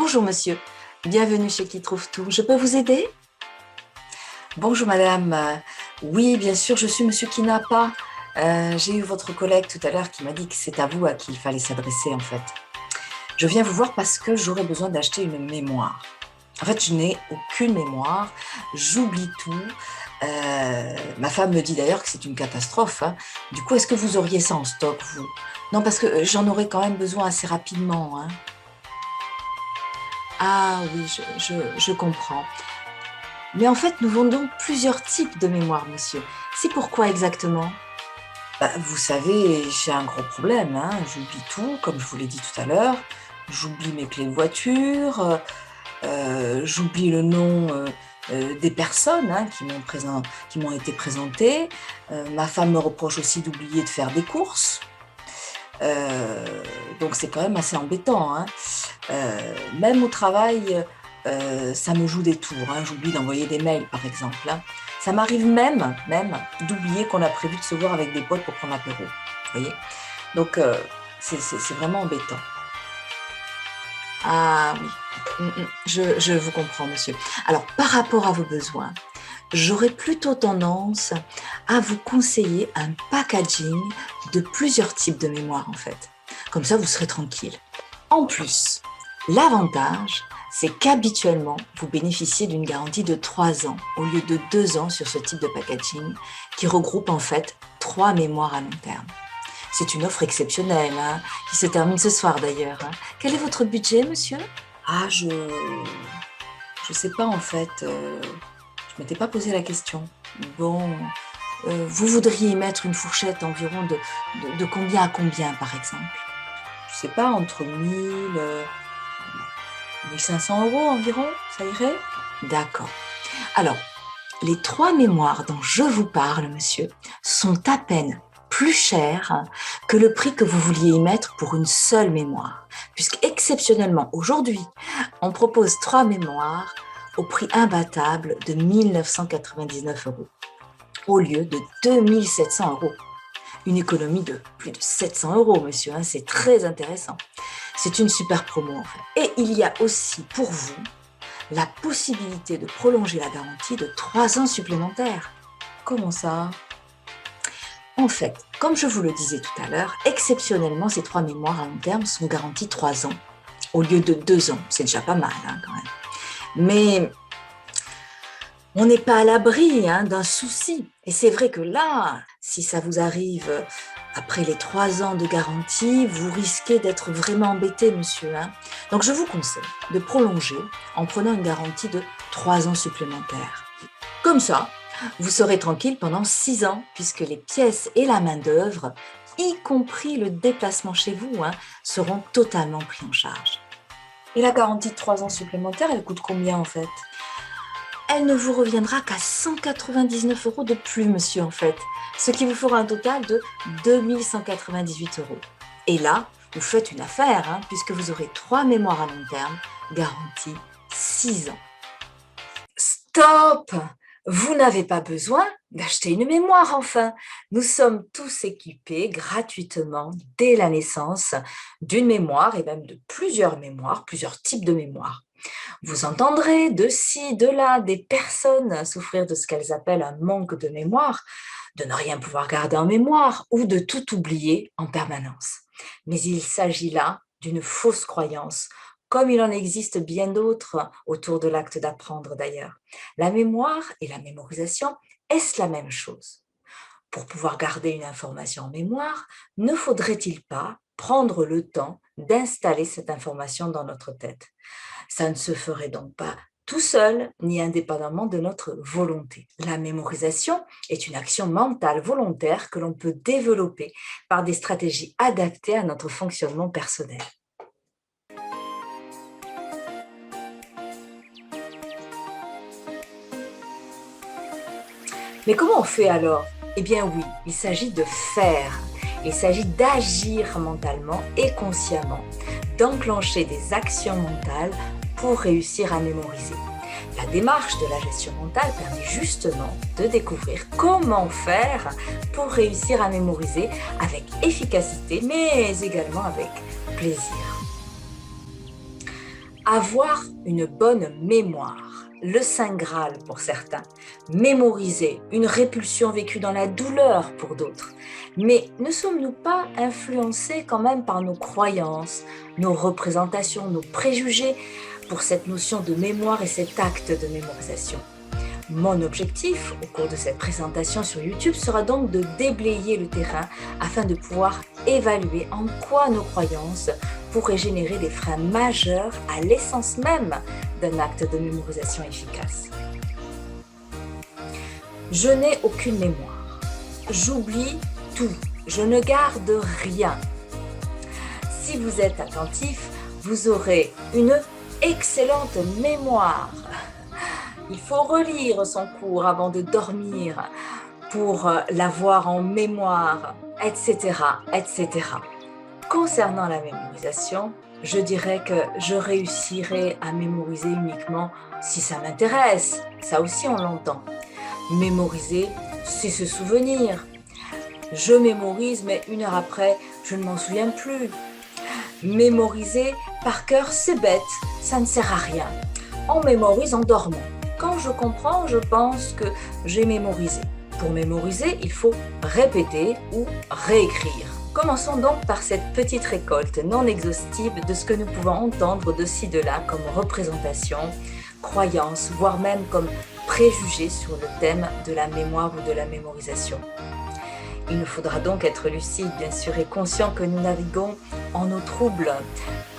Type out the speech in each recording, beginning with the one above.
Bonjour monsieur, bienvenue chez Qui trouve tout. Je peux vous aider? Bonjour madame. Oui, bien sûr, je suis monsieur Kinapa. J'ai eu votre collègue tout à l'heure qui m'a dit que c'est à vous à qui il fallait s'adresser en fait. Je viens vous voir parce que j'aurais besoin d'acheter une mémoire. En fait, je n'ai aucune mémoire, j'oublie tout. Ma femme me dit d'ailleurs que c'est une catastrophe, hein. Du coup, est-ce que vous auriez ça en stock, vous? Non, parce que j'en aurais quand même besoin assez rapidement, hein. Ah oui, je comprends. Mais en fait, nous vendons plusieurs types de mémoire, monsieur. C'est pourquoi exactement? Bah, vous savez, j'ai un gros problème, hein. J'oublie tout, comme je vous l'ai dit tout à l'heure. J'oublie mes clés de voiture, j'oublie le nom des personnes hein, qui m'ont été présentées. Ma femme me reproche aussi d'oublier de faire des courses. Donc c'est quand même assez embêtant, hein. Même au travail, ça me joue des tours, hein. J'oublie d'envoyer des mails, par exemple, hein. Ça m'arrive même d'oublier qu'on a prévu de se voir avec des potes pour prendre l'apéro. Vous voyez? Donc, c'est vraiment embêtant. Ah oui, je vous comprends, monsieur. Alors, par rapport à vos besoins, j'aurais plutôt tendance à vous conseiller un packaging de plusieurs types de mémoire, en fait. Comme ça, vous serez tranquille. En plus, l'avantage, c'est qu'habituellement, vous bénéficiez d'une garantie de 3 ans au lieu de 2 ans sur ce type de packaging qui regroupe en fait 3 mémoires à long terme. C'est une offre exceptionnelle hein, qui se termine ce soir d'ailleurs, hein. Quel est votre budget, monsieur? Ah, je sais pas en fait. Je m'étais pas posé la question. Bon, vous voudriez y mettre une fourchette environ de combien à combien, par exemple? Je sais pas, entre 1 500 € environ, ça irait? D'accord. Alors, les 3 mémoires dont je vous parle, monsieur, sont à peine plus chères que le prix que vous vouliez y mettre pour une seule mémoire, puisque exceptionnellement, aujourd'hui, on propose 3 mémoires au prix imbattable de 1 999 € au lieu de 2 700 €. Une économie de plus de 700 €, monsieur, hein, c'est très intéressant. C'est une super promo en fait. Et il y a aussi pour vous la possibilité de prolonger la garantie de 3 ans supplémentaires. Comment ça? En fait, comme je vous le disais tout à l'heure, exceptionnellement, ces 3 mémoires à long terme sont garanties 3 ans au lieu de 2 ans. C'est déjà pas mal hein, quand même. Mais on n'est pas à l'abri hein, d'un souci. Et c'est vrai que là, si ça vous arrive après les 3 ans de garantie, vous risquez d'être vraiment embêté, monsieur, hein. Donc je vous conseille de prolonger en prenant une garantie de 3 ans supplémentaires. Comme ça, vous serez tranquille pendant 6 ans, puisque les pièces et la main-d'œuvre, y compris le déplacement chez vous, hein, seront totalement pris en charge. Et la garantie de 3 ans supplémentaires, elle coûte combien en fait? Elle ne vous reviendra qu'à 199 € de plus, monsieur, en fait. Ce qui vous fera un total de 2198 €. Et là, vous faites une affaire, hein, puisque vous aurez 3 mémoires à long terme, garantie 6 ans. Stop! Vous n'avez pas besoin d'acheter une mémoire, enfin. Nous sommes tous équipés gratuitement dès la naissance d'une mémoire et même de plusieurs mémoires, plusieurs types de mémoires. Vous entendrez de ci, de là, des personnes souffrir de ce qu'elles appellent un manque de mémoire, de ne rien pouvoir garder en mémoire ou de tout oublier en permanence. Mais il s'agit là d'une fausse croyance, comme il en existe bien d'autres autour de l'acte d'apprendre d'ailleurs. La mémoire et la mémorisation, est-ce la même chose? Pour pouvoir garder une information en mémoire, ne faudrait-il pas prendre le temps d'installer cette information dans notre tête? Ça ne se ferait donc pas tout seul, ni indépendamment de notre volonté. La mémorisation est une action mentale volontaire que l'on peut développer par des stratégies adaptées à notre fonctionnement personnel. Mais comment on fait alors? Eh bien oui, il s'agit de faire. Il s'agit d'agir mentalement et consciemment, d'enclencher des actions mentales pour réussir à mémoriser. La démarche de la gestion mentale permet justement de découvrir comment faire pour réussir à mémoriser avec efficacité, mais également avec plaisir. Avoir une bonne mémoire, le Saint Graal pour certains, mémoriser une répulsion vécue dans la douleur pour d'autres. Mais ne sommes-nous pas influencés quand même par nos croyances, nos représentations, nos préjugés pour cette notion de mémoire et cet acte de mémorisation? Mon objectif au cours de cette présentation sur YouTube sera donc de déblayer le terrain afin de pouvoir évaluer en quoi nos croyances pourraient générer des freins majeurs à l'essence même d'un acte de mémorisation efficace. Je n'ai aucune mémoire. J'oublie tout. Je ne garde rien. Si vous êtes attentif, vous aurez une excellente mémoire. Il faut relire son cours avant de dormir pour l'avoir en mémoire, etc., etc. Concernant la mémorisation, je dirais que je réussirai à mémoriser uniquement si ça m'intéresse. Ça aussi, on l'entend. Mémoriser, c'est se souvenir. Je mémorise, mais une heure après, je ne m'en souviens plus. Mémoriser par cœur, c'est bête, ça ne sert à rien. On mémorise en dormant. Quand je comprends, je pense que j'ai mémorisé. Pour mémoriser, il faut répéter ou réécrire. Commençons donc par cette petite récolte non exhaustive de ce que nous pouvons entendre de ci de là comme représentation, croyance, voire même comme préjugés sur le thème de la mémoire ou de la mémorisation. Il nous faudra donc être lucide, bien sûr, et conscient que nous naviguons en eau trouble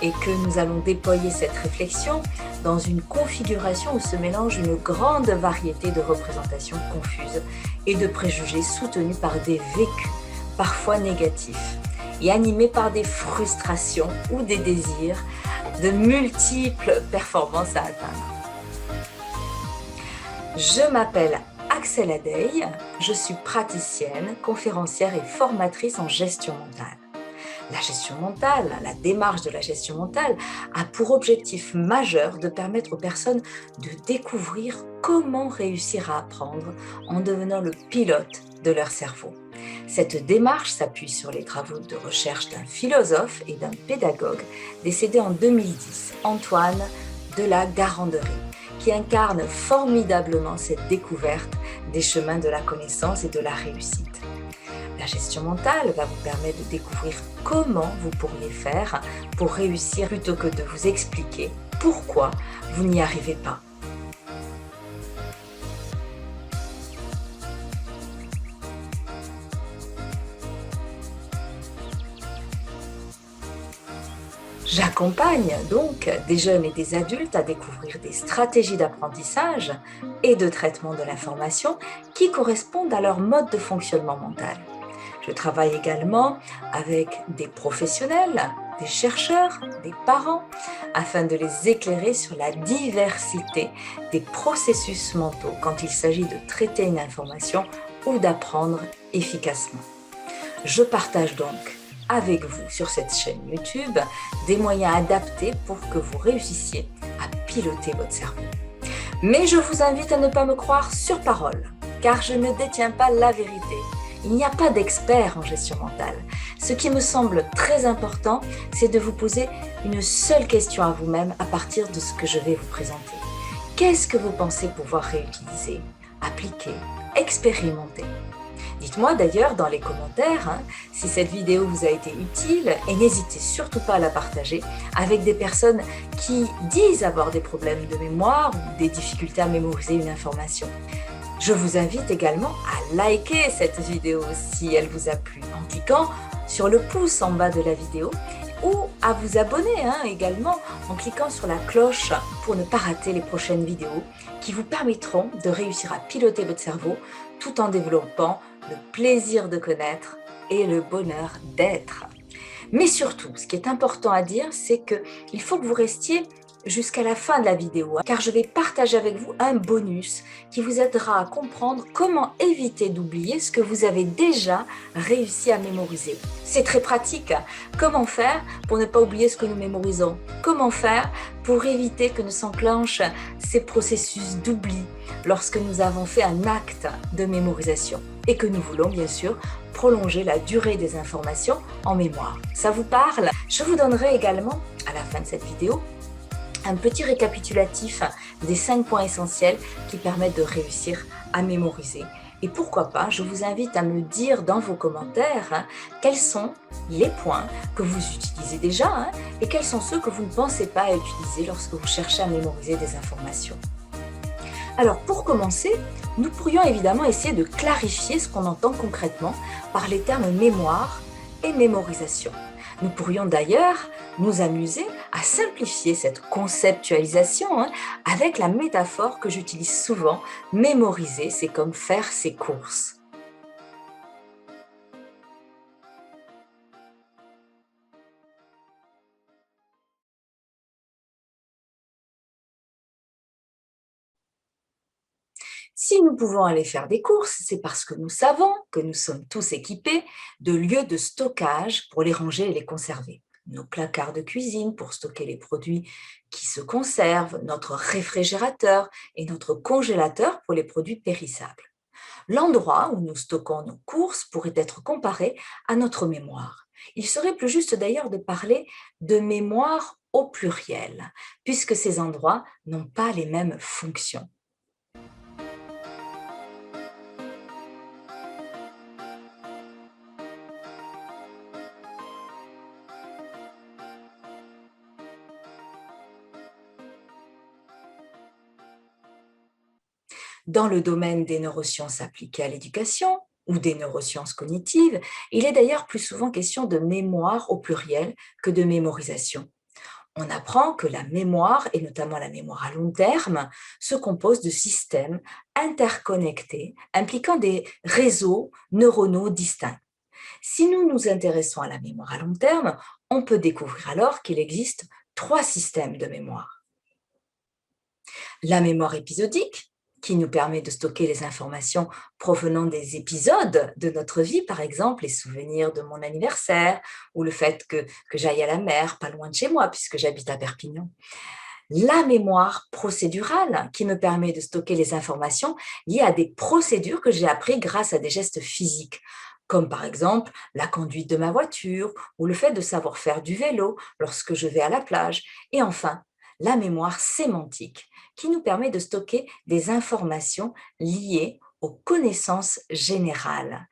et que nous allons déployer cette réflexion dans une configuration où se mélange une grande variété de représentations confuses et de préjugés soutenus par des vécus, parfois négatifs, et animés par des frustrations ou des désirs de multiples performances à atteindre. Je m'appelle Axel Adey, je suis praticienne, conférencière et formatrice en gestion mentale. La gestion mentale, la démarche de la gestion mentale a pour objectif majeur de permettre aux personnes de découvrir comment réussir à apprendre en devenant le pilote de leur cerveau. Cette démarche s'appuie sur les travaux de recherche d'un philosophe et d'un pédagogue décédé en 2010, Antoine de la Garandrie, qui incarne formidablement cette découverte des chemins de la connaissance et de la réussite. La gestion mentale va vous permettre de découvrir comment vous pourriez faire pour réussir plutôt que de vous expliquer pourquoi vous n'y arrivez pas. J'accompagne donc des jeunes et des adultes à découvrir des stratégies d'apprentissage et de traitement de l'information qui correspondent à leur mode de fonctionnement mental. Je travaille également avec des professionnels, des chercheurs, des parents, afin de les éclairer sur la diversité des processus mentaux quand il s'agit de traiter une information ou d'apprendre efficacement. Je partage donc avec vous sur cette chaîne YouTube des moyens adaptés pour que vous réussissiez à piloter votre cerveau. Mais je vous invite à ne pas me croire sur parole, car je ne détiens pas la vérité. Il n'y a pas d'expert en gestion mentale. Ce qui me semble très important, c'est de vous poser une seule question à vous-même à partir de ce que je vais vous présenter. Qu'est-ce que vous pensez pouvoir réutiliser, appliquer, expérimenter ? Dites-moi d'ailleurs dans les commentaires si cette vidéo vous a été utile et n'hésitez surtout pas à la partager avec des personnes qui disent avoir des problèmes de mémoire ou des difficultés à mémoriser une information. Je vous invite également à liker cette vidéo si elle vous a plu en cliquant sur le pouce en bas de la vidéo ou à vous abonner également en cliquant sur la cloche pour ne pas rater les prochaines vidéos qui vous permettront de réussir à piloter votre cerveau tout en développant le plaisir de connaître et le bonheur d'être. Mais surtout, ce qui est important à dire, c'est qu'il faut que vous restiez jusqu'à la fin de la vidéo, car je vais partager avec vous un bonus qui vous aidera à comprendre comment éviter d'oublier ce que vous avez déjà réussi à mémoriser. C'est très pratique. Comment faire pour ne pas oublier ce que nous mémorisons? Comment faire pour éviter que ne s'enclenchent ces processus d'oubli lorsque nous avons fait un acte de mémorisation et que nous voulons bien sûr prolonger la durée des informations en mémoire? Ça vous parle? Je vous donnerai également à la fin de cette vidéo un petit récapitulatif des 5 points essentiels qui permettent de réussir à mémoriser. Et pourquoi pas, je vous invite à me dire dans vos commentaires quels sont les points que vous utilisez déjà et quels sont ceux que vous ne pensez pas utiliser lorsque vous cherchez à mémoriser des informations. Alors pour commencer, nous pourrions évidemment essayer de clarifier ce qu'on entend concrètement par les termes mémoire et mémorisation. Nous pourrions d'ailleurs nous amuser à simplifier cette conceptualisation avec la métaphore que j'utilise souvent, mémoriser, c'est comme faire ses courses. Si nous pouvons aller faire des courses, c'est parce que nous savons que nous sommes tous équipés de lieux de stockage pour les ranger et les conserver. Nos placards de cuisine pour stocker les produits qui se conservent, notre réfrigérateur et notre congélateur pour les produits périssables. L'endroit où nous stockons nos courses pourrait être comparé à notre mémoire. Il serait plus juste d'ailleurs de parler de mémoire au pluriel, puisque ces endroits n'ont pas les mêmes fonctions. Dans le domaine des neurosciences appliquées à l'éducation ou des neurosciences cognitives, il est d'ailleurs plus souvent question de mémoire au pluriel que de mémorisation. On apprend que la mémoire, et notamment la mémoire à long terme, se compose de systèmes interconnectés impliquant des réseaux neuronaux distincts. Si nous nous intéressons à la mémoire à long terme, on peut découvrir alors qu'il existe 3 systèmes de mémoire. La mémoire épisodique, qui nous permet de stocker les informations provenant des épisodes de notre vie, par exemple les souvenirs de mon anniversaire ou le fait que j'aille à la mer, pas loin de chez moi, puisque j'habite à Perpignan. La mémoire procédurale, qui me permet de stocker les informations liées à des procédures que j'ai apprises grâce à des gestes physiques, comme par exemple la conduite de ma voiture ou le fait de savoir faire du vélo lorsque je vais à la plage. Et enfin, la mémoire sémantique, qui nous permet de stocker des informations liées aux connaissances générales,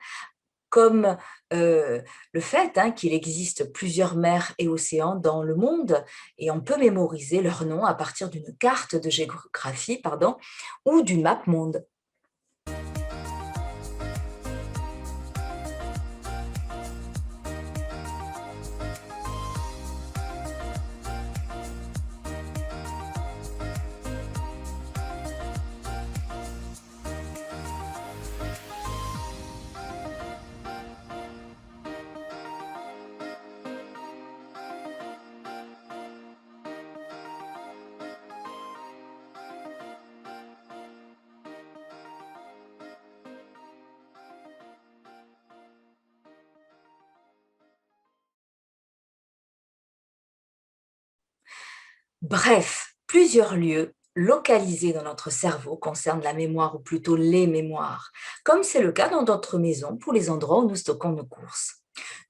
comme le fait qu'il existe plusieurs mers et océans dans le monde et on peut mémoriser leurs noms à partir d'une carte de géographie ou d'une map monde. Bref, plusieurs lieux localisés dans notre cerveau concernent la mémoire ou plutôt les mémoires, comme c'est le cas dans notre maison pour les endroits où nous stockons nos courses.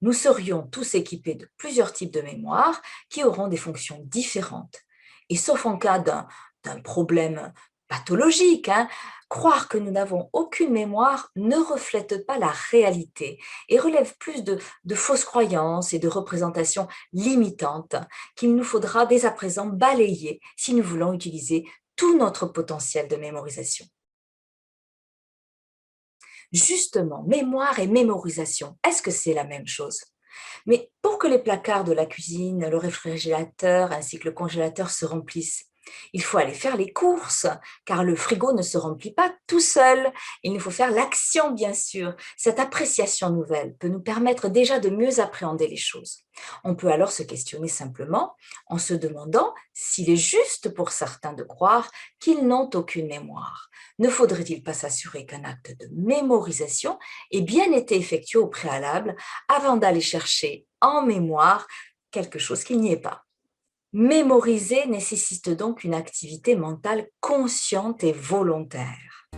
Nous serions tous équipés de plusieurs types de mémoires qui auront des fonctions différentes. Et sauf en cas d'un problème pathologique, croire que nous n'avons aucune mémoire ne reflète pas la réalité et relève plus de fausses croyances et de représentations limitantes qu'il nous faudra dès à présent balayer si nous voulons utiliser tout notre potentiel de mémorisation. Justement, mémoire et mémorisation, est-ce que c'est la même chose? Mais pour que les placards de la cuisine, le réfrigérateur ainsi que le congélateur se remplissent, il faut aller faire les courses, car le frigo ne se remplit pas tout seul. Il nous faut faire l'action, bien sûr. Cette appréciation nouvelle peut nous permettre déjà de mieux appréhender les choses. On peut alors se questionner simplement en se demandant s'il est juste pour certains de croire qu'ils n'ont aucune mémoire. Ne faudrait-il pas s'assurer qu'un acte de mémorisation ait bien été effectué au préalable avant d'aller chercher en mémoire quelque chose qu'il n'y ait pas? Mémoriser nécessite donc une activité mentale consciente et volontaire.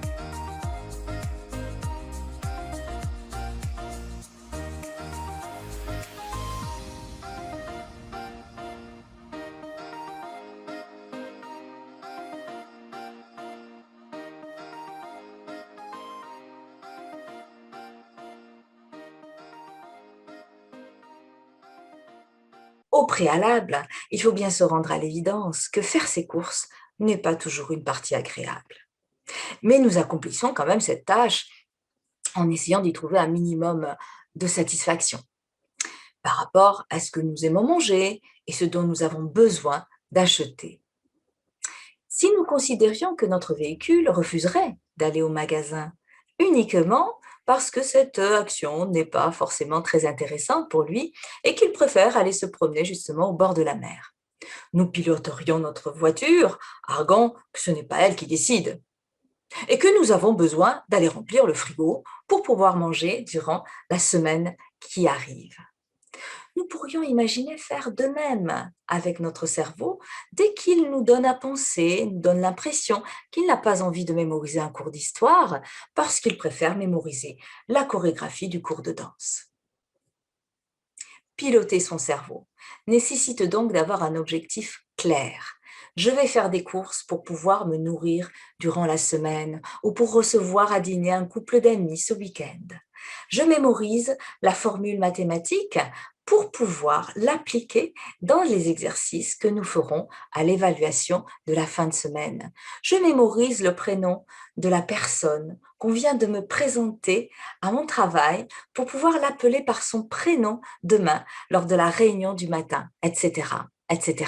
Au préalable, il faut bien se rendre à l'évidence que faire ses courses n'est pas toujours une partie agréable. Mais nous accomplissons quand même cette tâche en essayant d'y trouver un minimum de satisfaction par rapport à ce que nous aimons manger et ce dont nous avons besoin d'acheter. Si nous considérions que notre véhicule refuserait d'aller au magasin uniquement parce que cette action n'est pas forcément très intéressante pour lui et qu'il préfère aller se promener justement au bord de la mer, nous piloterions notre voiture, arguant que ce n'est pas elle qui décide et que nous avons besoin d'aller remplir le frigo pour pouvoir manger durant la semaine qui arrive. Nous pourrions imaginer faire de même avec notre cerveau dès qu'il nous donne à penser, nous donne l'impression qu'il n'a pas envie de mémoriser un cours d'histoire parce qu'il préfère mémoriser la chorégraphie du cours de danse. Piloter son cerveau nécessite donc d'avoir un objectif clair. Je vais faire des courses pour pouvoir me nourrir durant la semaine ou pour recevoir à dîner un couple d'amis ce week-end. Je mémorise la formule mathématique pour pouvoir l'appliquer dans les exercices que nous ferons à l'évaluation de la fin de semaine. Je mémorise le prénom de la personne qu'on vient de me présenter à mon travail pour pouvoir l'appeler par son prénom demain lors de la réunion du matin, etc., etc.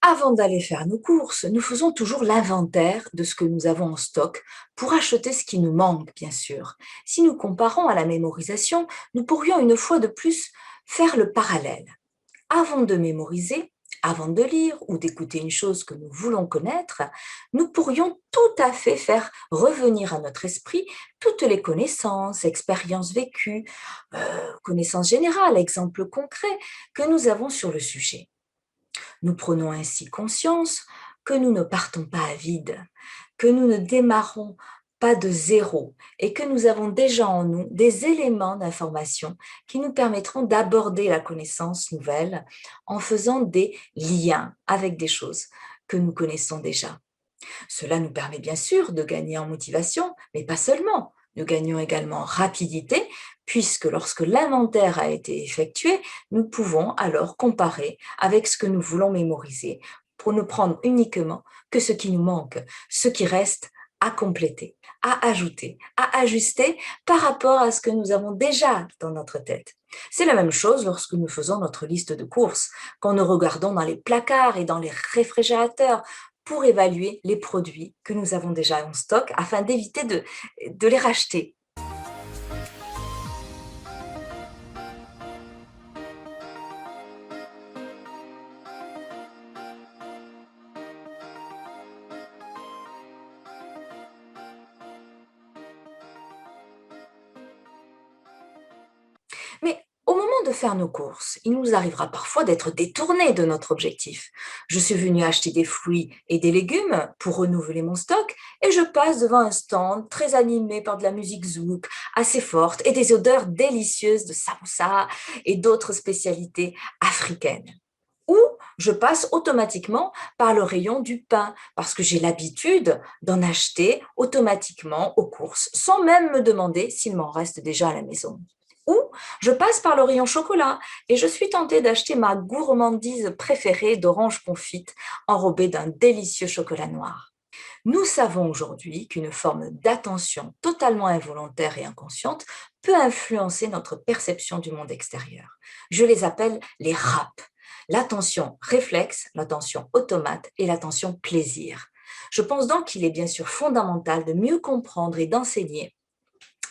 Avant d'aller faire nos courses, nous faisons toujours l'inventaire de ce que nous avons en stock pour acheter ce qui nous manque, bien sûr. Si nous comparons à la mémorisation, nous pourrions une fois de plus faire le parallèle. Avant de mémoriser, avant de lire ou d'écouter une chose que nous voulons connaître, nous pourrions tout à fait faire revenir à notre esprit toutes les connaissances, expériences vécues, connaissances générales, exemples concrets que nous avons sur le sujet. Nous prenons ainsi conscience que nous ne partons pas à vide, que nous ne démarrons pas de zéro et que nous avons déjà en nous des éléments d'information qui nous permettront d'aborder la connaissance nouvelle en faisant des liens avec des choses que nous connaissons déjà. Cela nous permet bien sûr de gagner en motivation, mais pas seulement. Nous gagnons également en rapidité, puisque lorsque l'inventaire a été effectué, nous pouvons alors comparer avec ce que nous voulons mémoriser pour ne prendre uniquement que ce qui nous manque, ce qui reste à compléter, à ajouter, à ajuster par rapport à ce que nous avons déjà dans notre tête. C'est la même chose lorsque nous faisons notre liste de courses, quand nous regardons dans les placards et dans les réfrigérateurs pour évaluer les produits que nous avons déjà en stock afin d'éviter de les racheter. Mais au moment de faire nos courses, il nous arrivera parfois d'être détournés de notre objectif. Je suis venue acheter des fruits et des légumes pour renouveler mon stock et je passe devant un stand très animé par de la musique zouk assez forte et des odeurs délicieuses de samoussa et d'autres spécialités africaines. Ou je passe automatiquement par le rayon du pain parce que j'ai l'habitude d'en acheter automatiquement aux courses sans même me demander s'il m'en reste déjà à la maison. Ou je passe par le rayon chocolat et je suis tentée d'acheter ma gourmandise préférée d'orange confite enrobée d'un délicieux chocolat noir. Nous savons aujourd'hui qu'une forme d'attention totalement involontaire et inconsciente peut influencer notre perception du monde extérieur. Je les appelle les RAP, l'attention réflexe, l'attention automate et l'attention plaisir. Je pense donc qu'il est bien sûr fondamental de mieux comprendre et d'enseigner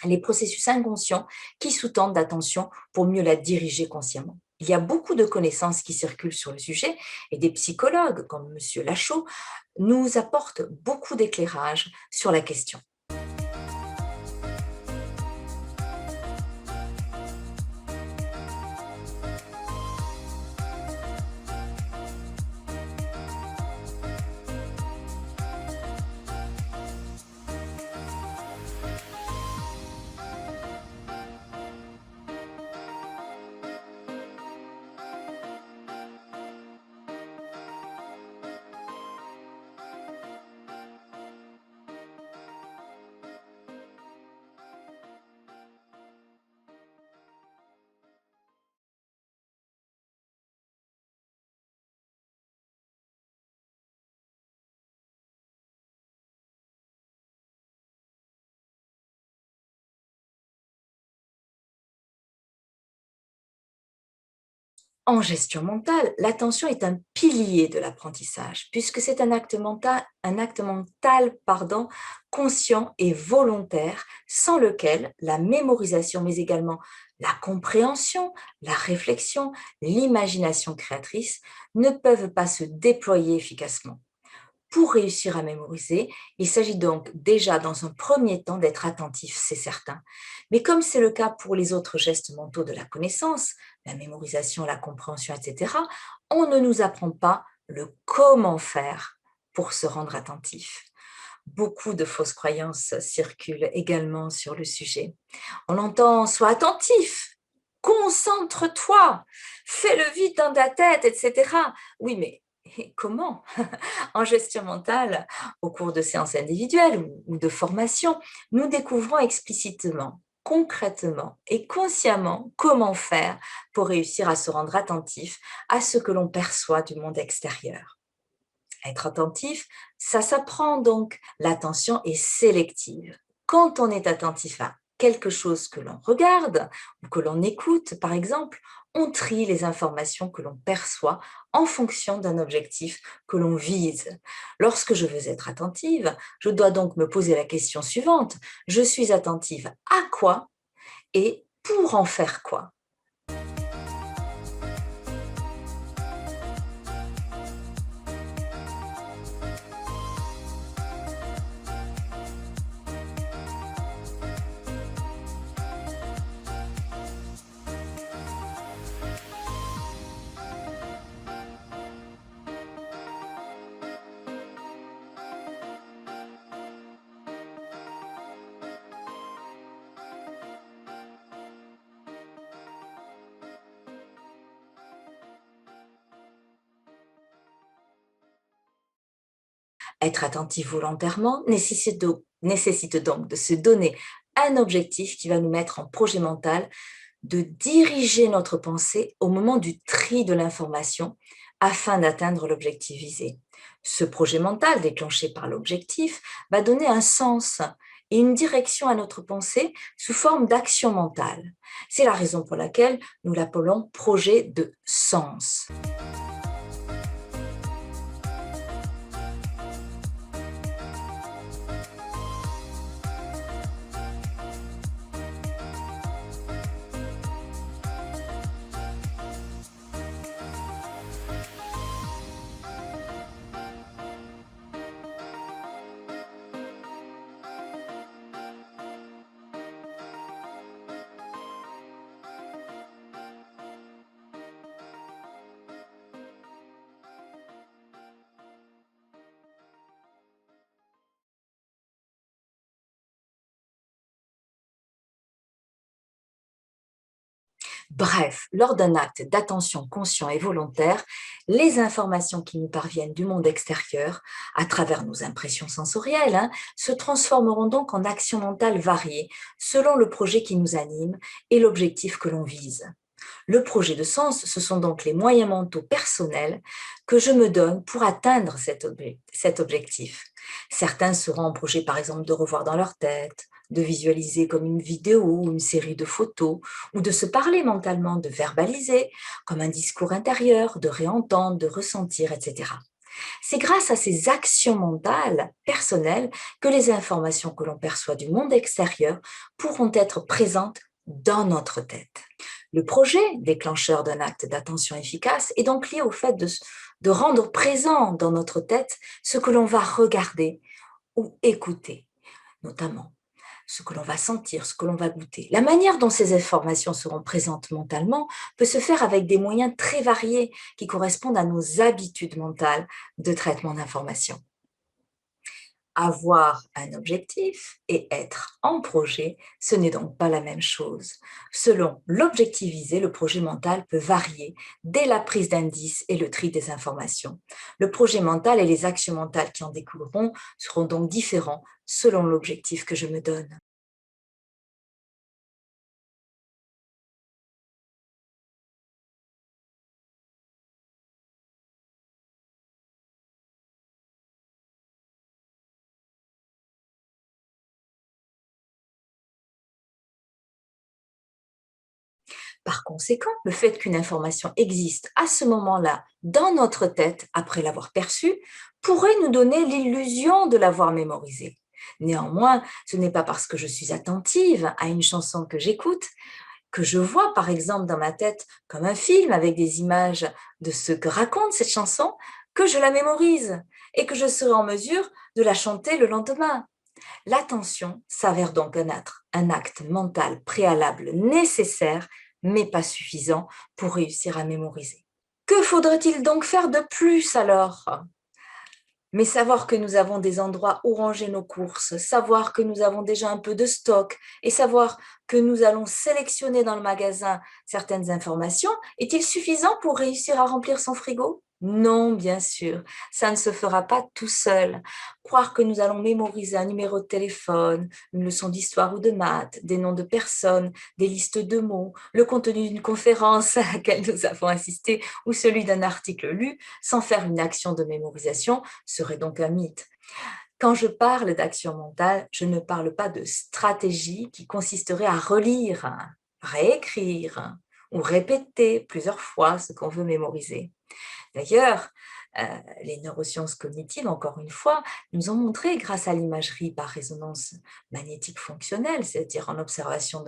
les processus inconscients qui sous-tendent l'attention pour mieux la diriger consciemment. Il y a beaucoup de connaissances qui circulent sur le sujet et des psychologues comme Monsieur Lachaud nous apportent beaucoup d'éclairage sur la question. En gestion mentale, l'attention est un pilier de l'apprentissage, puisque c'est un acte mental, conscient et volontaire, sans lequel la mémorisation, mais également la compréhension, la réflexion, l'imagination créatrice ne peuvent pas se déployer efficacement. Pour réussir à mémoriser, il s'agit donc déjà dans un premier temps d'être attentif, c'est certain. Mais comme c'est le cas pour les autres gestes mentaux de la connaissance, la mémorisation, la compréhension, etc., on ne nous apprend pas le comment faire pour se rendre attentif. Beaucoup de fausses croyances circulent également sur le sujet. On entend sois attentif, concentre-toi, fais-le vite dans ta tête, etc. Oui, mais comment? En gestion mentale, au cours de séances individuelles ou de formation, nous découvrons explicitement, concrètement et consciemment comment faire pour réussir à se rendre attentif à ce que l'on perçoit du monde extérieur. Être attentif, ça s'apprend donc. L'attention est sélective. Quand on est attentif à quelque chose que l'on regarde ou que l'on écoute, par exemple, on trie les informations que l'on perçoit en fonction d'un objectif que l'on vise. Lorsque je veux être attentive, je dois donc me poser la question suivante. Je suis attentive à quoi et pour en faire quoi? Être attentif volontairement nécessite donc de se donner un objectif qui va nous mettre en projet mental, de diriger notre pensée au moment du tri de l'information afin d'atteindre l'objectif visé. Ce projet mental déclenché par l'objectif va donner un sens et une direction à notre pensée sous forme d'action mentale. C'est la raison pour laquelle nous l'appelons projet de sens. Bref, lors d'un acte d'attention conscient et volontaire, les informations qui nous parviennent du monde extérieur, à travers nos impressions sensorielles, se transformeront donc en actions mentales variées, selon le projet qui nous anime et l'objectif que l'on vise. Le projet de sens, ce sont donc les moyens mentaux personnels que je me donne pour atteindre cet objectif. Certains seront en projet, par exemple, de revoir dans leur tête, de visualiser comme une vidéo ou une série de photos, ou de se parler mentalement, de verbaliser, comme un discours intérieur, de réentendre, de ressentir, etc. C'est grâce à ces actions mentales personnelles que les informations que l'on perçoit du monde extérieur pourront être présentes dans notre tête. Le projet déclencheur d'un acte d'attention efficace est donc lié au fait de rendre présent dans notre tête ce que l'on va regarder ou écouter, notamment ce que l'on va sentir, ce que l'on va goûter. La manière dont ces informations seront présentes mentalement peut se faire avec des moyens très variés qui correspondent à nos habitudes mentales de traitement d'informations. Avoir un objectif et être en projet, ce n'est donc pas la même chose. Selon l'objectif visé, le projet mental peut varier dès la prise d'indices et le tri des informations. Le projet mental et les actions mentales qui en découleront seront donc différents selon l'objectif que je me donne. Par conséquent, le fait qu'une information existe à ce moment-là dans notre tête, après l'avoir perçue, pourrait nous donner l'illusion de l'avoir mémorisée. Néanmoins, ce n'est pas parce que je suis attentive à une chanson que j'écoute, que je vois par exemple dans ma tête comme un film avec des images de ce que raconte cette chanson, que je la mémorise et que je serai en mesure de la chanter le lendemain. L'attention s'avère donc un acte mental préalable nécessaire, mais pas suffisant pour réussir à mémoriser. Que faudrait-il donc faire de plus alors? Mais savoir que nous avons des endroits où ranger nos courses, savoir que nous avons déjà un peu de stock et savoir que nous allons sélectionner dans le magasin certaines informations, est-il suffisant pour réussir à remplir son frigo? Non, bien sûr, ça ne se fera pas tout seul. Croire que nous allons mémoriser un numéro de téléphone, une leçon d'histoire ou de maths, des noms de personnes, des listes de mots, le contenu d'une conférence à laquelle nous avons assisté ou celui d'un article lu, sans faire une action de mémorisation, serait donc un mythe. Quand je parle d'action mentale, je ne parle pas de stratégie qui consisterait à relire, réécrire ou répéter plusieurs fois ce qu'on veut mémoriser. D'ailleurs, euh, les neurosciences cognitives, encore une fois, nous ont montré, grâce à l'imagerie par résonance magnétique fonctionnelle, c'est-à-dire en observation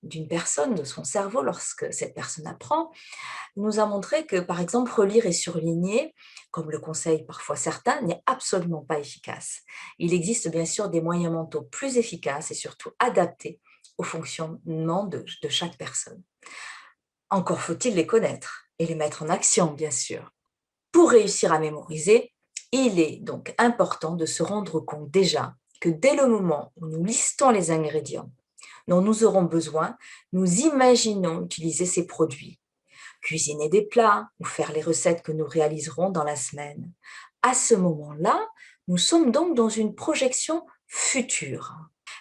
d'une personne, de son cerveau lorsque cette personne apprend, nous a montré que, par exemple, relire et surligner, comme le conseillent parfois certains, n'est absolument pas efficace. Il existe bien sûr des moyens mentaux plus efficaces et surtout adaptés au fonctionnement de chaque personne. Encore faut-il les connaître et les mettre en action, bien sûr. Pour réussir à mémoriser, il est donc important de se rendre compte déjà que dès le moment où nous listons les ingrédients dont nous aurons besoin, nous imaginons utiliser ces produits, cuisiner des plats ou faire les recettes que nous réaliserons dans la semaine. À ce moment-là, nous sommes donc dans une projection future.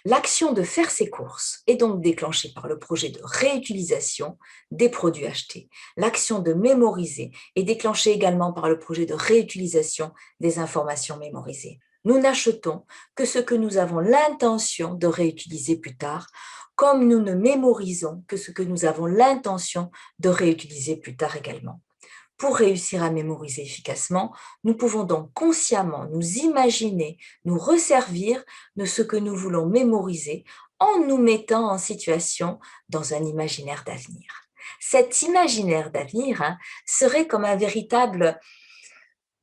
L'action de faire ses courses est donc déclenchée par le projet de réutilisation des produits achetés. L'action de mémoriser est déclenchée également par le projet de réutilisation des informations mémorisées. Nous n'achetons que ce que nous avons l'intention de réutiliser plus tard, comme nous ne mémorisons que ce que nous avons l'intention de réutiliser plus tard également. Pour réussir à mémoriser efficacement, nous pouvons donc consciemment nous imaginer, nous resservir de ce que nous voulons mémoriser en nous mettant en situation dans un imaginaire d'avenir. Cet imaginaire d'avenir serait comme un véritable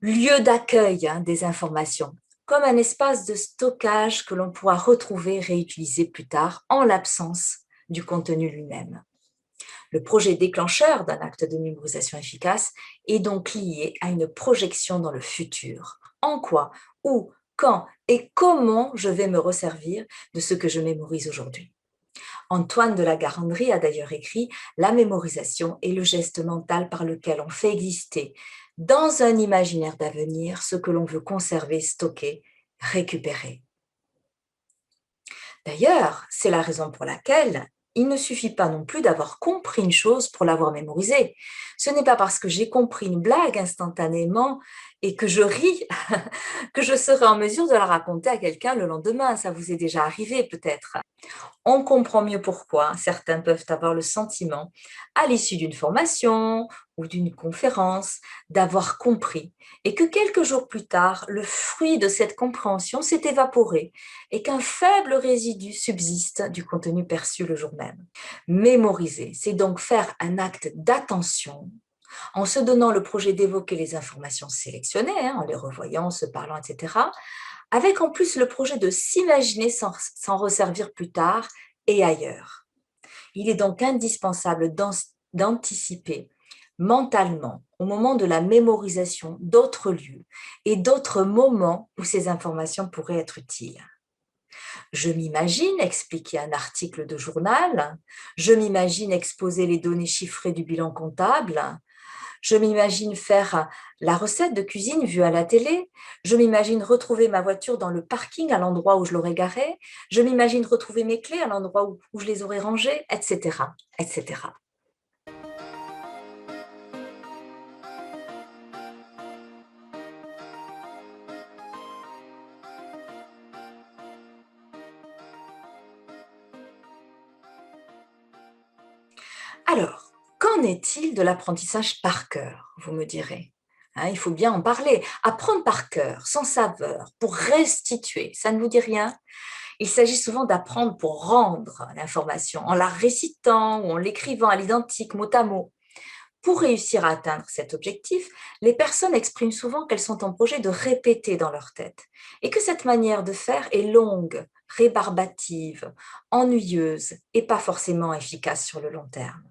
lieu d'accueil des informations, comme un espace de stockage que l'on pourra retrouver et réutiliser plus tard en l'absence du contenu lui-même. Le projet déclencheur d'un acte de mémorisation efficace est donc lié à une projection dans le futur. En quoi, où, quand et comment je vais me resservir de ce que je mémorise aujourd'hui. Antoine de la Garandrie a d'ailleurs écrit « La mémorisation est le geste mental par lequel on fait exister dans un imaginaire d'avenir ce que l'on veut conserver, stocker, récupérer ». D'ailleurs, c'est la raison pour laquelle il ne suffit pas non plus d'avoir compris une chose pour l'avoir mémorisée. Ce n'est pas parce que j'ai compris une blague instantanément et que je ris, que je serai en mesure de la raconter à quelqu'un le lendemain. Ça vous est déjà arrivé peut-être. On comprend mieux pourquoi certains peuvent avoir le sentiment, à l'issue d'une formation ou d'une conférence, d'avoir compris et que quelques jours plus tard, le fruit de cette compréhension s'est évaporé et qu'un faible résidu subsiste du contenu perçu le jour même. Mémoriser, c'est donc faire un acte d'attention en se donnant le projet d'évoquer les informations sélectionnées, en les revoyant, se parlant, etc., avec en plus le projet de s'imaginer s'en resservir plus tard et ailleurs. Il est donc indispensable d'anticiper mentalement, au moment de la mémorisation, d'autres lieux et d'autres moments où ces informations pourraient être utiles. Je m'imagine expliquer un article de journal, je m'imagine exposer les données chiffrées du bilan comptable, je m'imagine faire la recette de cuisine vue à la télé. Je m'imagine retrouver ma voiture dans le parking à l'endroit où je l'aurais garée. Je m'imagine retrouver mes clés à l'endroit où je les aurais rangées, etc., etc. Alors, qu'en est-il de l'apprentissage par cœur, vous me direz? Hein, il faut bien en parler. Apprendre par cœur, sans saveur, pour restituer, ça ne vous dit rien? Il s'agit souvent d'apprendre pour rendre l'information, en la récitant ou en l'écrivant à l'identique, mot à mot. Pour réussir à atteindre cet objectif, les personnes expriment souvent qu'elles sont en projet de répéter dans leur tête et que cette manière de faire est longue, rébarbative, ennuyeuse et pas forcément efficace sur le long terme.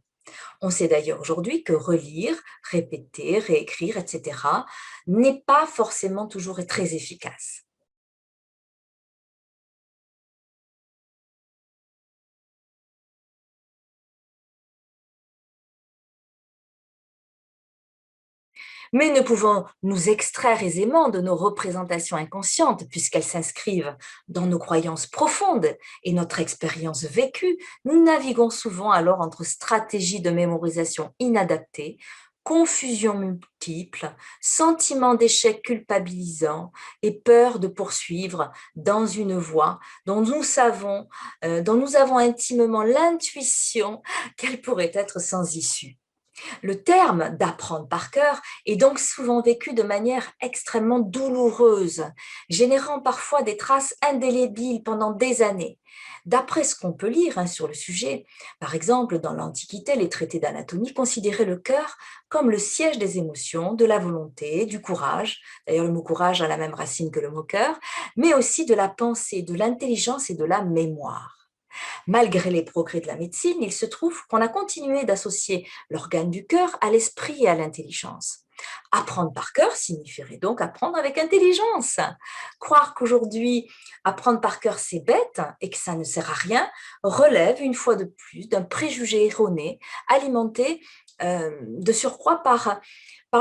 On sait d'ailleurs aujourd'hui que relire, répéter, réécrire, etc. n'est pas forcément toujours très efficace. Mais nous pouvons nous extraire aisément de nos représentations inconscientes puisqu'elles s'inscrivent dans nos croyances profondes et notre expérience vécue. Nous naviguons souvent alors entre stratégies de mémorisation inadaptées, confusion multiple, sentiment d'échec culpabilisant et peur de poursuivre dans une voie dont nous avons intimement l'intuition qu'elle pourrait être sans issue. Le terme d'apprendre par cœur est donc souvent vécu de manière extrêmement douloureuse, générant parfois des traces indélébiles pendant des années. D'après ce qu'on peut lire sur le sujet, par exemple, dans l'Antiquité, les traités d'anatomie considéraient le cœur comme le siège des émotions, de la volonté, du courage, d'ailleurs le mot courage a la même racine que le mot cœur, mais aussi de la pensée, de l'intelligence et de la mémoire. Malgré les progrès de la médecine, il se trouve qu'on a continué d'associer l'organe du cœur à l'esprit et à l'intelligence. Apprendre par cœur signifierait donc apprendre avec intelligence. Croire qu'aujourd'hui, apprendre par cœur, c'est bête et que ça ne sert à rien, relève une fois de plus d'un préjugé erroné, alimenté de surcroît par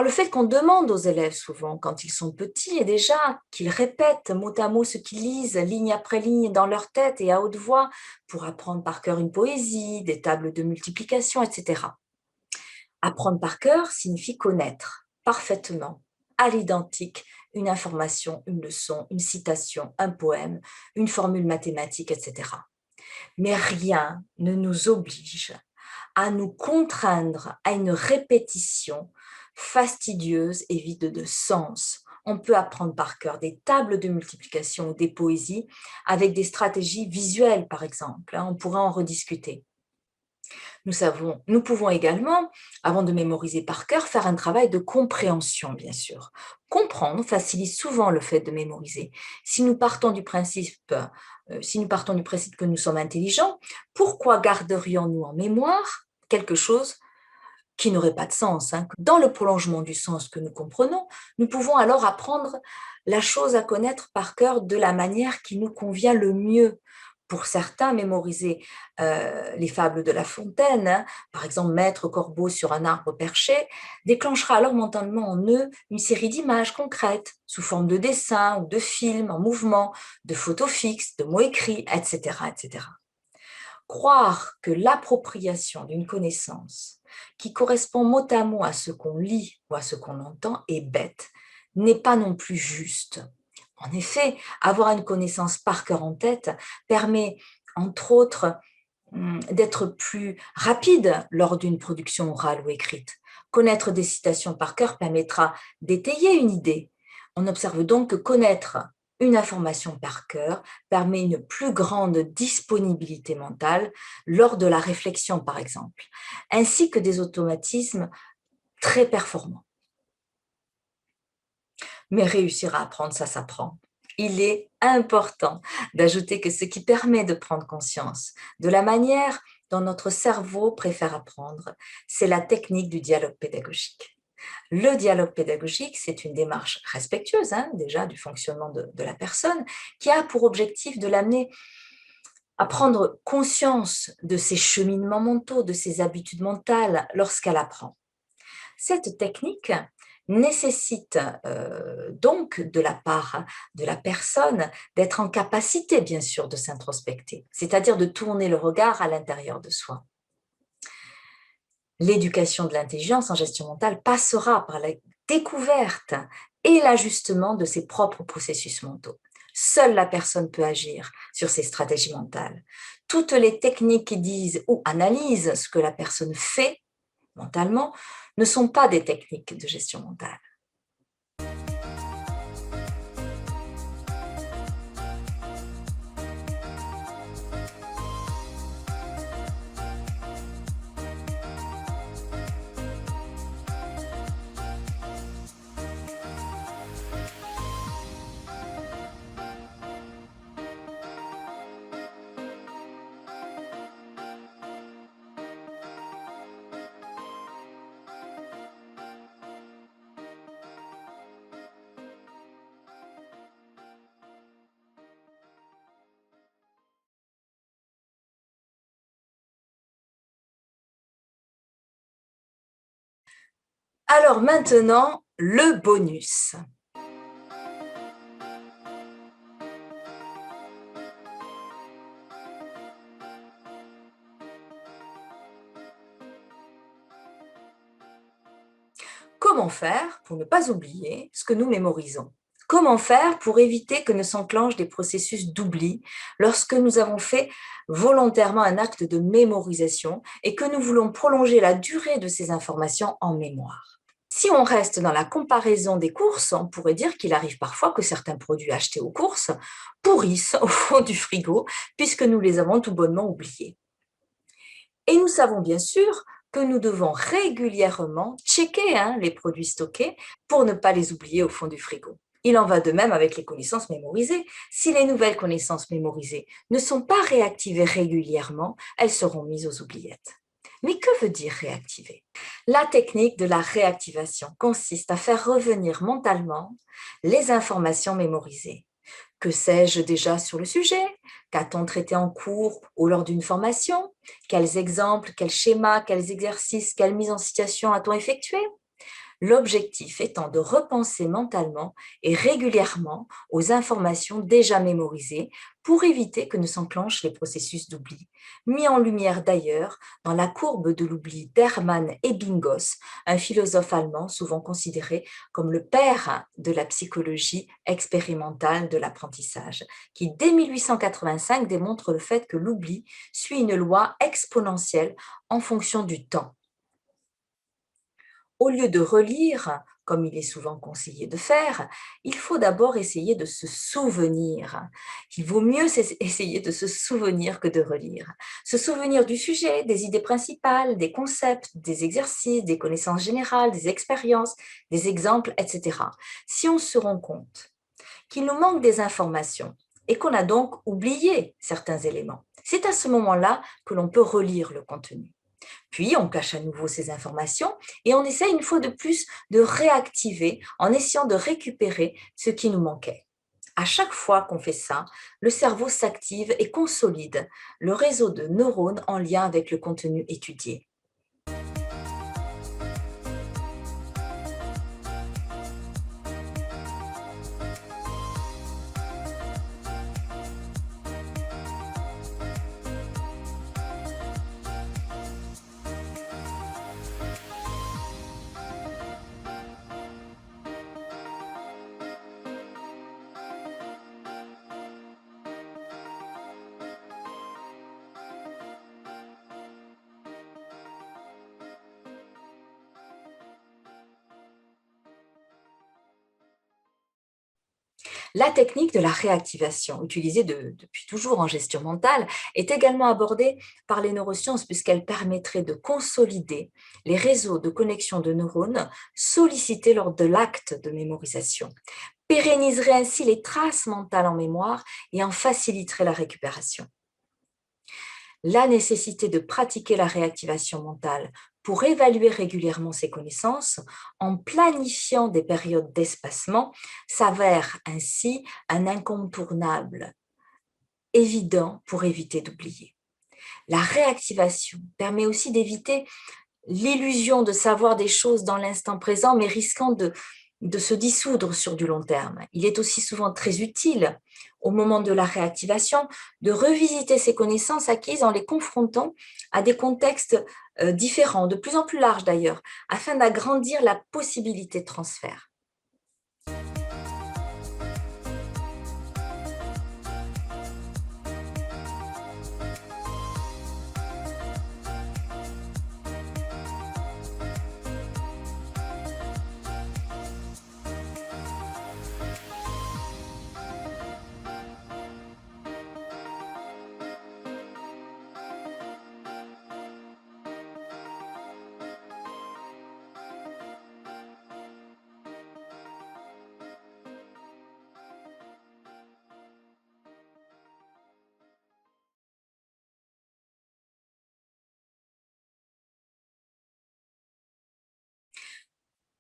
le fait qu'on demande aux élèves souvent, quand ils sont petits, et déjà qu'ils répètent mot à mot ce qu'ils lisent, ligne après ligne, dans leur tête et à haute voix, pour apprendre par cœur une poésie, des tables de multiplication, etc. Apprendre par cœur signifie connaître parfaitement, à l'identique, une information, une leçon, une citation, un poème, une formule mathématique, etc. Mais rien ne nous oblige à nous contraindre à une répétition fastidieuse et vide de sens. On peut apprendre par cœur des tables de multiplication ou des poésies avec des stratégies visuelles, par exemple. On pourra en rediscuter. Nous pouvons également, avant de mémoriser par cœur, faire un travail de compréhension, bien sûr. Comprendre facilite souvent le fait de mémoriser. Si nous partons du principe que nous sommes intelligents, pourquoi garderions-nous en mémoire quelque chose qui n'aurait pas de sens? Dans le prolongement du sens que nous comprenons, nous pouvons alors apprendre la chose à connaître par cœur de la manière qui nous convient le mieux. Pour certains, mémoriser les fables de La Fontaine, par exemple Maître Corbeau sur un arbre perché, déclenchera alors mentalement en eux une série d'images concrètes, sous forme de dessins ou de films en mouvement, de photos fixes, de mots écrits, etc., etc. Croire que l'appropriation d'une connaissance qui correspond mot à mot à ce qu'on lit ou à ce qu'on entend est bête, n'est pas non plus juste. En effet, avoir une connaissance par cœur en tête permet, entre autres, d'être plus rapide lors d'une production orale ou écrite. Connaître des citations par cœur permettra d'étayer une idée. On observe donc que connaître une information par cœur permet une plus grande disponibilité mentale lors de la réflexion, par exemple, ainsi que des automatismes très performants. Mais réussir à apprendre, ça s'apprend. Il est important d'ajouter que ce qui permet de prendre conscience de la manière dont notre cerveau préfère apprendre, c'est la technique du dialogue pédagogique. Le dialogue pédagogique, c'est une démarche respectueuse déjà du fonctionnement de la personne qui a pour objectif de l'amener à prendre conscience de ses cheminements mentaux, de ses habitudes mentales lorsqu'elle apprend. Cette technique nécessite donc de la part de la personne d'être en capacité, bien sûr, de s'introspecter, c'est-à-dire de tourner le regard à l'intérieur de soi. L'éducation de l'intelligence en gestion mentale passera par la découverte et l'ajustement de ses propres processus mentaux. Seule la personne peut agir sur ses stratégies mentales. Toutes les techniques qui disent ou analysent ce que la personne fait mentalement ne sont pas des techniques de gestion mentale. Alors maintenant, le bonus. Comment faire pour ne pas oublier ce que nous mémorisons? Comment faire pour éviter que ne s'enclenchent des processus d'oubli lorsque nous avons fait volontairement un acte de mémorisation et que nous voulons prolonger la durée de ces informations en mémoire? Si on reste dans la comparaison des courses, on pourrait dire qu'il arrive parfois que certains produits achetés aux courses pourrissent au fond du frigo puisque nous les avons tout bonnement oubliés. Et nous savons bien sûr que nous devons régulièrement checker les produits stockés pour ne pas les oublier au fond du frigo. Il en va de même avec les connaissances mémorisées. Si les nouvelles connaissances mémorisées ne sont pas réactivées régulièrement, elles seront mises aux oubliettes. Mais que veut dire réactiver? La technique de la réactivation consiste à faire revenir mentalement les informations mémorisées. Que sais-je déjà sur le sujet? Qu'a-t-on traité en cours ou lors d'une formation? Quels exemples, quels schémas, quels exercices, quelles mises en situation a-t-on effectué? L'objectif étant de repenser mentalement et régulièrement aux informations déjà mémorisées pour éviter que ne s'enclenchent les processus d'oubli, mis en lumière d'ailleurs dans la courbe de l'oubli d'Hermann Ebbinghaus, un philosophe allemand souvent considéré comme le père de la psychologie expérimentale de l'apprentissage, qui dès 1885 démontre le fait que l'oubli suit une loi exponentielle en fonction du temps. Au lieu de relire, comme il est souvent conseillé de faire, il faut d'abord essayer de se souvenir. Il vaut mieux essayer de se souvenir que de relire. Se souvenir du sujet, des idées principales, des concepts, des exercices, des connaissances générales, des expériences, des exemples, etc. Si on se rend compte qu'il nous manque des informations et qu'on a donc oublié certains éléments, c'est à ce moment-là que l'on peut relire le contenu. Puis, on cache à nouveau ces informations et on essaie une fois de plus de réactiver en essayant de récupérer ce qui nous manquait. À chaque fois qu'on fait ça, le cerveau s'active et consolide le réseau de neurones en lien avec le contenu étudié. La technique de la réactivation, utilisée depuis toujours en gestion mentale, est également abordée par les neurosciences puisqu'elle permettrait de consolider les réseaux de connexion de neurones sollicités lors de l'acte de mémorisation, pérenniserait ainsi les traces mentales en mémoire et en faciliterait la récupération. La nécessité de pratiquer la réactivation mentale pour évaluer régulièrement ses connaissances en planifiant des périodes d'espacement s'avère ainsi un incontournable évident pour éviter d'oublier. La réactivation permet aussi d'éviter l'illusion de savoir des choses dans l'instant présent, mais risquant de se dissoudre sur du long terme. Il est aussi souvent très utile, au moment de la réactivation, de revisiter ces connaissances acquises en les confrontant à des contextes différents, de plus en plus larges d'ailleurs, afin d'agrandir la possibilité de transfert.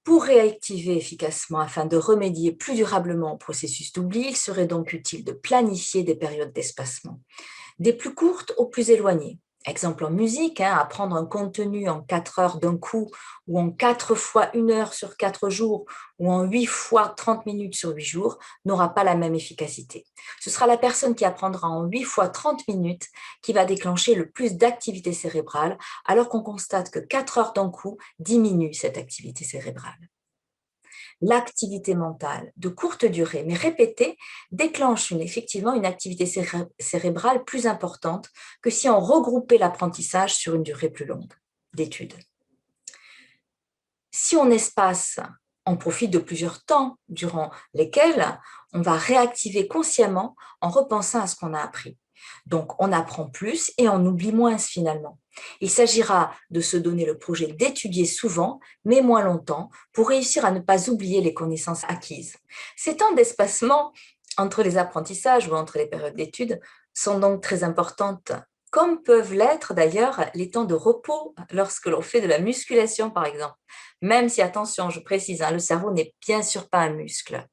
Pour réactiver efficacement afin de remédier plus durablement au processus d'oubli, il serait donc utile de planifier des périodes d'espacement, des plus courtes aux plus éloignées. Exemple en musique, apprendre un contenu en 4 heures d'un coup, ou en 4 fois 1 heure sur 4 jours, ou en 8 fois 30 minutes sur 8 jours, n'aura pas la même efficacité. Ce sera la personne qui apprendra en 8 fois 30 minutes qui va déclencher le plus d'activité cérébrale, alors qu'on constate que 4 heures d'un coup diminue cette activité cérébrale. L'activité mentale de courte durée mais répétée déclenche effectivement une activité cérébrale plus importante que si on regroupait l'apprentissage sur une durée plus longue d'études. Si on espace, on profite de plusieurs temps durant lesquels on va réactiver consciemment en repensant à ce qu'on a appris. Donc, on apprend plus et on oublie moins finalement. Il s'agira de se donner le projet d'étudier souvent, mais moins longtemps, pour réussir à ne pas oublier les connaissances acquises. Ces temps d'espacement entre les apprentissages ou entre les périodes d'études sont donc très importantes, comme peuvent l'être d'ailleurs les temps de repos lorsque l'on fait de la musculation par exemple. Même si, attention, je précise, le cerveau n'est bien sûr pas un muscle.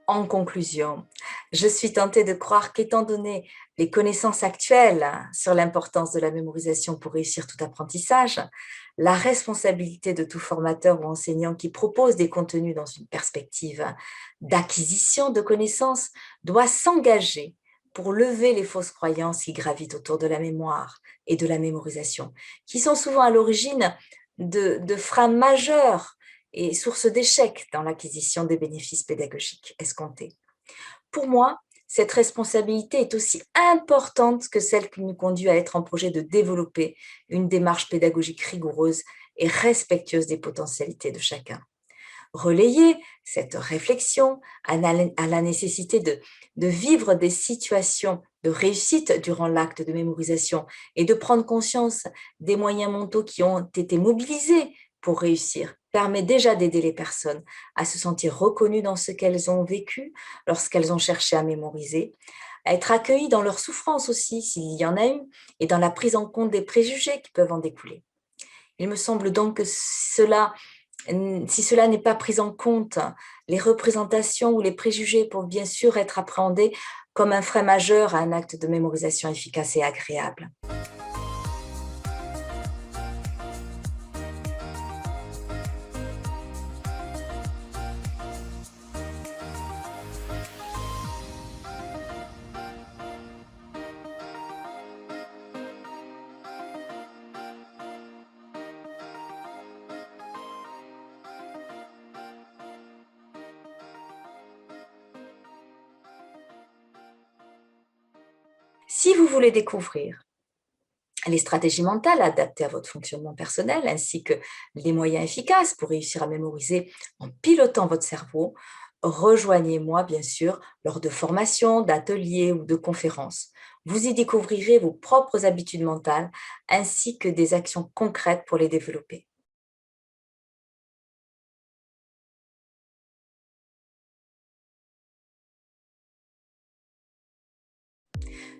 En conclusion, je suis tentée de croire qu'étant donné les connaissances actuelles sur l'importance de la mémorisation pour réussir tout apprentissage, la responsabilité de tout formateur ou enseignant qui propose des contenus dans une perspective d'acquisition de connaissances doit s'engager pour lever les fausses croyances qui gravitent autour de la mémoire et de la mémorisation, qui sont souvent à l'origine de freins majeurs et sources d'échecs dans l'acquisition des bénéfices pédagogiques escomptés. Pour moi, cette responsabilité est aussi importante que celle qui nous conduit à être en projet de développer une démarche pédagogique rigoureuse et respectueuse des potentialités de chacun. Relayer cette réflexion à la nécessité de vivre des situations de réussite durant l'acte de mémorisation et de prendre conscience des moyens mentaux qui ont été mobilisés pour réussir permet déjà d'aider les personnes à se sentir reconnues dans ce qu'elles ont vécu lorsqu'elles ont cherché à mémoriser, à être accueillies dans leur souffrance aussi, s'il y en a eu, et dans la prise en compte des préjugés qui peuvent en découler. Il me semble donc que si cela n'est pas pris en compte, les représentations ou les préjugés peuvent bien sûr être appréhendés comme un frein majeur à un acte de mémorisation efficace et agréable. Si vous voulez découvrir les stratégies mentales adaptées à votre fonctionnement personnel ainsi que les moyens efficaces pour réussir à mémoriser en pilotant votre cerveau, rejoignez-moi bien sûr lors de formations, d'ateliers ou de conférences. Vous y découvrirez vos propres habitudes mentales ainsi que des actions concrètes pour les développer.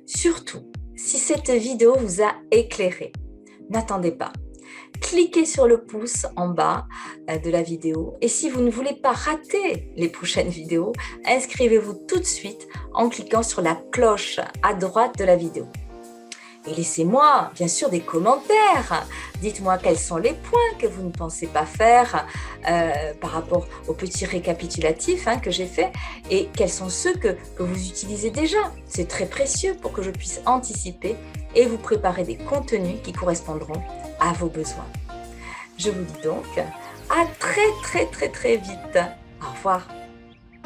Surtout, si cette vidéo vous a éclairé, n'attendez pas. Cliquez sur le pouce en bas de la vidéo et si vous ne voulez pas rater les prochaines vidéos, inscrivez-vous tout de suite en cliquant sur la cloche à droite de la vidéo. Et laissez-moi bien sûr des commentaires. Dites-moi quels sont les points que vous ne pensez pas faire par rapport au petit récapitulatif que j'ai fait et quels sont ceux que vous utilisez déjà. C'est très précieux pour que je puisse anticiper et vous préparer des contenus qui correspondront à vos besoins. Je vous dis donc à très vite. Au revoir.